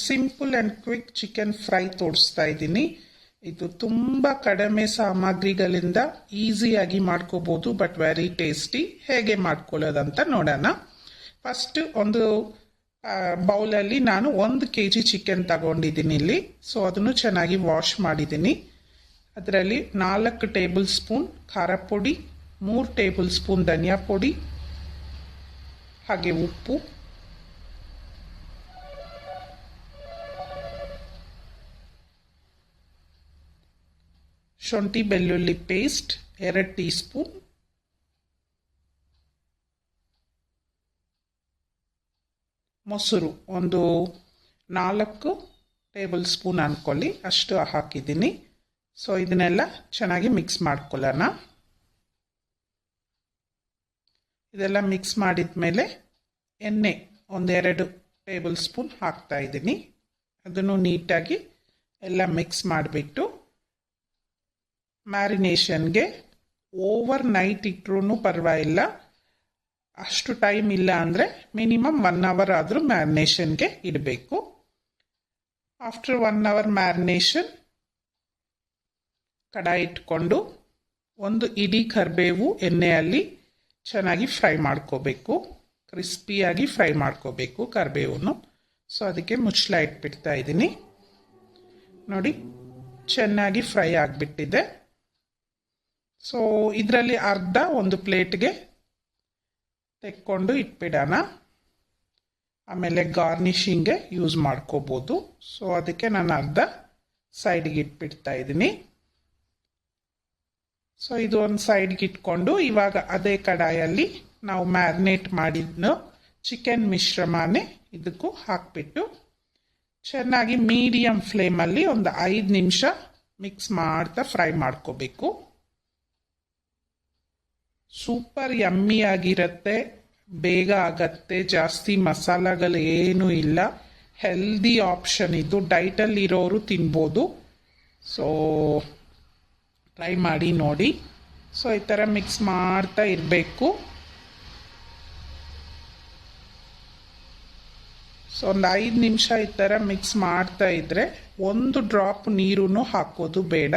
Simple and quick chicken fry ತೋರಿಸ್ತಾ ಇದ್ದೀನಿ. ಇದು ತುಂಬ ಕಡಿಮೆ ಸಾಮಗ್ರಿಗಳಿಂದ ಈಸಿಯಾಗಿ ಮಾಡ್ಕೋಬೋದು, ಬಟ್ ವೆರಿ ಟೇಸ್ಟಿ. ಹೇಗೆ ಮಾಡ್ಕೊಳ್ಳೋದಂತ ನೋಡೋಣ. ಫಸ್ಟ್ ಒಂದು ಬೌಲಲ್ಲಿ ನಾನು 1 kg ಚಿಕನ್ ತಗೊಂಡಿದ್ದೀನಿ ಇಲ್ಲಿ. ಸೊ ಅದನ್ನು ಚೆನ್ನಾಗಿ ವಾಶ್ ಮಾಡಿದ್ದೀನಿ. ಅದರಲ್ಲಿ 4 ಟೇಬಲ್ ಸ್ಪೂನ್ ಖಾರ ಪುಡಿ, 3 ಟೇಬಲ್ ಸ್ಪೂನ್ ಧನಿಯಾ ಪುಡಿ, ಹಾಗೆ ಉಪ್ಪು, ಶುಂಠಿ ಬೆಳ್ಳುಳ್ಳಿ ಪೇಸ್ಟ್ 2 ಟೀ ಸ್ಪೂನ್, ಮೊಸರು ಒಂದು 4 ಟೇಬಲ್ ಸ್ಪೂನ್ ಅಂದ್ಕೊಳ್ಳಿ, ಅಷ್ಟು ಹಾಕಿದ್ದೀನಿ. ಸೊ ಇದನ್ನೆಲ್ಲ ಚೆನ್ನಾಗಿ ಮಿಕ್ಸ್ ಮಾಡ್ಕೊಳ್ಳೋಣ. ಇದೆಲ್ಲ ಮಿಕ್ಸ್ ಮಾಡಿದ ಮೇಲೆ ಎಣ್ಣೆ 1-2 ಟೇಬಲ್ ಸ್ಪೂನ್ ಹಾಕ್ತಾ ಇದ್ದೀನಿ. ಅದನ್ನು ನೀಟಾಗಿ ಎಲ್ಲ ಮಿಕ್ಸ್ ಮಾಡಿಬಿಟ್ಟು ಮ್ಯಾರಿನೇಷನ್ಗೆ ಓವರ್ ನೈಟ್ ಇಟ್ಟರೂ ಪರವಾಗಿಲ್ಲ. ಅಷ್ಟು ಟೈಮ್ ಇಲ್ಲ ಅಂದರೆ ಮಿನಿಮಮ್ 1 ಅವರ್ ಆದರೂ ಮ್ಯಾರಿನೇಷನ್ಗೆ ಇಡಬೇಕು. ಆಫ್ಟರ್ 1 ಅವರ್ ಮ್ಯಾರಿನೇಷನ್ ಕಡಾಯಿ ಇಟ್ಕೊಂಡು ಒಂದು ಇಡೀ ಕರಿಬೇವು ಎಣ್ಣೆಯಲ್ಲಿ ಚೆನ್ನಾಗಿ ಫ್ರೈ ಮಾಡ್ಕೋಬೇಕು. ಕ್ರಿಸ್ಪಿಯಾಗಿ ಫ್ರೈ ಮಾಡ್ಕೋಬೇಕು ಕರಿಬೇವನ್ನು. ಸೊ ಅದಕ್ಕೆ ಮುಚ್ಚಳ ಇಟ್ಬಿಡ್ತಾ ಇದ್ದೀನಿ. ನೋಡಿ, ಚೆನ್ನಾಗಿ ಫ್ರೈ ಆಗಿಬಿಟ್ಟಿದೆ. ಸೊ ಇದರಲ್ಲಿ ಅರ್ಧ ಒಂದು ಪ್ಲೇಟ್ಗೆ ತೆಕ್ಕೊಂಡು ಇಟ್ಬಿಡೋಣ. ಆಮೇಲೆ ಗಾರ್ನಿಷಿಂಗ್ಗೆ ಯೂಸ್ ಮಾಡ್ಕೋಬೋದು. ಸೊ ಅದಕ್ಕೆ ನಾನು ಅರ್ಧ ಸೈಡ್ಗೆ ಇಟ್ಬಿಡ್ತಾ ಇದ್ದೀನಿ. ಸೊ ಇದು ಒಂದು ಸೈಡ್ಗೆ ಇಟ್ಕೊಂಡು ಇವಾಗ ಅದೇ ಕಡಾಯಲ್ಲಿ ನಾವು ಮ್ಯಾರಿನೇಟ್ ಮಾಡಿದ ಚಿಕನ್ ಮಿಶ್ರಮಾನೆ ಇದಕ್ಕೂ ಹಾಕ್ಬಿಟ್ಟು ಚೆನ್ನಾಗಿ ಮೀಡಿಯಮ್ ಫ್ಲೇಮಲ್ಲಿ ಒಂದು 5 ನಿಮಿಷ ಮಿಕ್ಸ್ ಮಾಡ್ತಾ ಫ್ರೈ ಮಾಡ್ಕೋಬೇಕು. ಸೂಪರ್ ಯಮ್ಮಿ ಆಗಿರುತ್ತೆ, ಬೇಗ ಆಗತ್ತೆ, ಜಾಸ್ತಿ ಮಸಾಲೆಗಳು ಏನೂ ಇಲ್ಲ, ಹೆಲ್ದಿ ಆಪ್ಷನ್ ಇದು. ಡೈಟಲ್ಲಿ ಇರೋರು ತಿನ್ಬೋದು. ಸೊ ಟ್ರೈ ಮಾಡಿ ನೋಡಿ. ಸೊ ಈ ಥರ ಮಿಕ್ಸ್ ಮಾಡ್ತಾ ಇರಬೇಕು. ಸೊ ಒಂದು 5 ನಿಮಿಷ ಈ ಥರ ಮಿಕ್ಸ್ ಮಾಡ್ತಾ ಇದ್ದರೆ 1 ಡ್ರಾಪ್ ನೀರೂ ಹಾಕೋದು ಬೇಡ.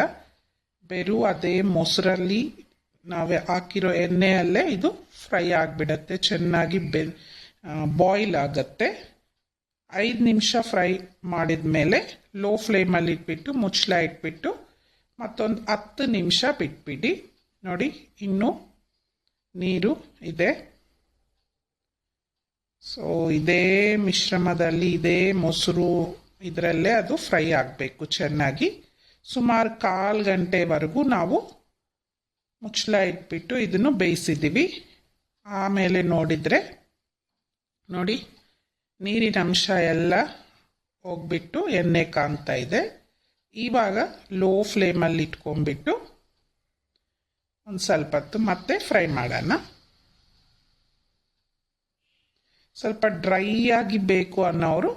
ಬೆರು ಅದೇ ಮೊಸರಲ್ಲಿ ನಾವೇ ಹಾಕಿರೋ ಎಣ್ಣೆಯಲ್ಲೇ ಇದು ಫ್ರೈ ಆಗಿಬಿಡತ್ತೆ, ಚೆನ್ನಾಗಿ ಬಾಯ್ಲ್ ಆಗುತ್ತೆ. 5 ನಿಮಿಷ ಫ್ರೈ ಮಾಡಿದ ಮೇಲೆ ಲೋ ಫ್ಲೇಮಲ್ಲಿ ಇಟ್ಬಿಟ್ಟು ಮುಚ್ಚಳ ಇಟ್ಬಿಟ್ಟು ಮತ್ತೊಂದು 10 ನಿಮಿಷ ಬಿಟ್ಬಿಡಿ. ನೋಡಿ, ಇನ್ನೂ ನೀರು ಇದೆ. ಸೊ ಇದೇ ಮಿಶ್ರಮದಲ್ಲಿ ಇದೇ ಮೊಸರು ಇದರಲ್ಲೇ ಅದು ಫ್ರೈ ಆಗಬೇಕು ಚೆನ್ನಾಗಿ. ಸುಮಾರು 1/4 ಗಂಟೆವರೆಗೂ ನಾವು ಮುಚ್ಚಳ ಇಟ್ಬಿಟ್ಟು ಇದನ್ನು ಬೇಯಿಸಿದ್ದೀವಿ. ಆಮೇಲೆ ನೋಡಿದರೆ ನೋಡಿ, ನೀರಿನ ಅಂಶ ಎಲ್ಲ ಹೋಗ್ಬಿಟ್ಟು ಎಣ್ಣೆ ಕಾಣ್ತಾ ಇದೆ. ಇವಾಗ ಲೋ ಫ್ಲೇಮಲ್ಲಿ ಇಟ್ಕೊಂಡ್ಬಿಟ್ಟು ಒಂದು ಸ್ವಲ್ಪ ಹೊತ್ತು ಮತ್ತೆ ಫ್ರೈ ಮಾಡೋಣ. ಸ್ವಲ್ಪ ಡ್ರೈ ಆಗಿ ಬೇಕು ಅನ್ನೋರು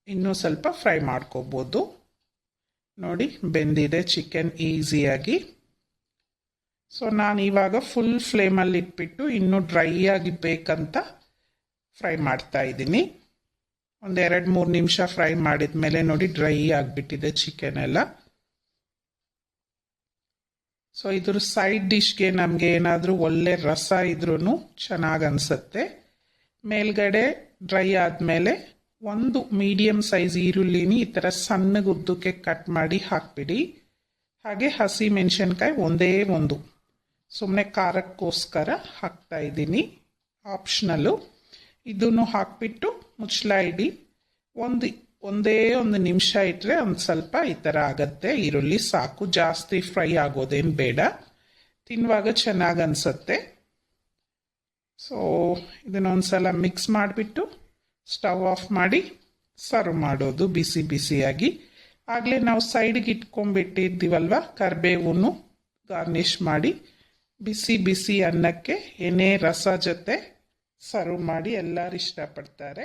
ಇನ್ನೂ ಸ್ವಲ್ಪ ಫ್ರೈ ಮಾಡ್ಕೋಬೋದು. ನೋಡಿ, ಬೆಂದಿದೆ ಚಿಕನ್ ಈಸಿಯಾಗಿ. ಸೊ ನಾನು ಇವಾಗ ಫುಲ್ ಫ್ಲೇಮಲ್ಲಿ ಇಟ್ಬಿಟ್ಟು ಇನ್ನೂ ಡ್ರೈ ಆಗಿ ಬೇಕಂತ ಫ್ರೈ ಮಾಡ್ತಾ ಇದ್ದೀನಿ. ಒಂದು 2-3 ನಿಮಿಷ ಫ್ರೈ ಮಾಡಿದ ಮೇಲೆ ನೋಡಿ ಡ್ರೈ ಆಗಿಬಿಟ್ಟಿದೆ ಚಿಕನ್ ಎಲ್ಲ. ಸೊ ಇದ್ರ ಸೈಡ್ ಡಿಶ್ಗೆ ನಮಗೆ ಏನಾದರೂ ಒಳ್ಳೆ ರಸ ಇದ್ರೂ ಚೆನ್ನಾಗಿ ಅನಿಸುತ್ತೆ. ಮೇಲ್ಗಡೆ ಡ್ರೈ ಆದಮೇಲೆ ಒಂದು ಮೀಡಿಯಮ್ ಸೈಜ್ ಈರುಳ್ಳಿನಿ ಈ ಥರ ಸಣ್ಣಗೆ ಉದ್ದಕ್ಕೆ ಕಟ್ ಮಾಡಿ ಹಾಕ್ಬಿಡಿ. ಹಾಗೆ ಹಸಿ ಮೆಣಸಿನ್ಕಾಯಿ ಒಂದೇ ಒಂದು ಸುಮ್ಮನೆ ಖಾರಕ್ಕೋಸ್ಕರ ಹಾಕ್ತಾ ಇದ್ದೀನಿ, ಆಪ್ಷನಲ್ಲು. ಇದನ್ನು ಹಾಕ್ಬಿಟ್ಟು ಮುಚ್ಚಳ ಇಡಿ. ಒಂದೇ ಒಂದು ನಿಮಿಷ ಇಟ್ಟರೆ ಒಂದು ಸ್ವಲ್ಪ ಈ ಥರ ಆಗತ್ತೆ ಈರುಳ್ಳಿ, ಸಾಕು. ಜಾಸ್ತಿ ಫ್ರೈ ಆಗೋದೇನು ಬೇಡ, ತಿನ್ನುವಾಗ ಚೆನ್ನಾಗಿ ಅನಿಸುತ್ತೆ. ಸೊ ಇದನ್ನೊಂದು ಸಲ ಮಿಕ್ಸ್ ಮಾಡಿಬಿಟ್ಟು ಸ್ಟವ್ ಆಫ್ ಮಾಡಿ ಸರ್ವ್ ಮಾಡೋದು ಬಿಸಿ ಬಿಸಿಯಾಗಿ. ಆಗಲೇ ನಾವು ಸೈಡ್ಗೆ ಇಟ್ಕೊಂಡ್ಬಿಟ್ಟಿದ್ದೀವಲ್ವ ಕರಿಬೇವನ್ನು ಗಾರ್ನಿಷ್ ಮಾಡಿ ಬಿಸಿ ಬಿಸಿ ಅನ್ನಕ್ಕೆ ಎಣ್ಣೆ ರಸ ಜೊತೆ ಸರ್ವ್ ಮಾಡಿ ಎಲ್ಲರೂ ಇಷ್ಟಪಡ್ತಾರೆ.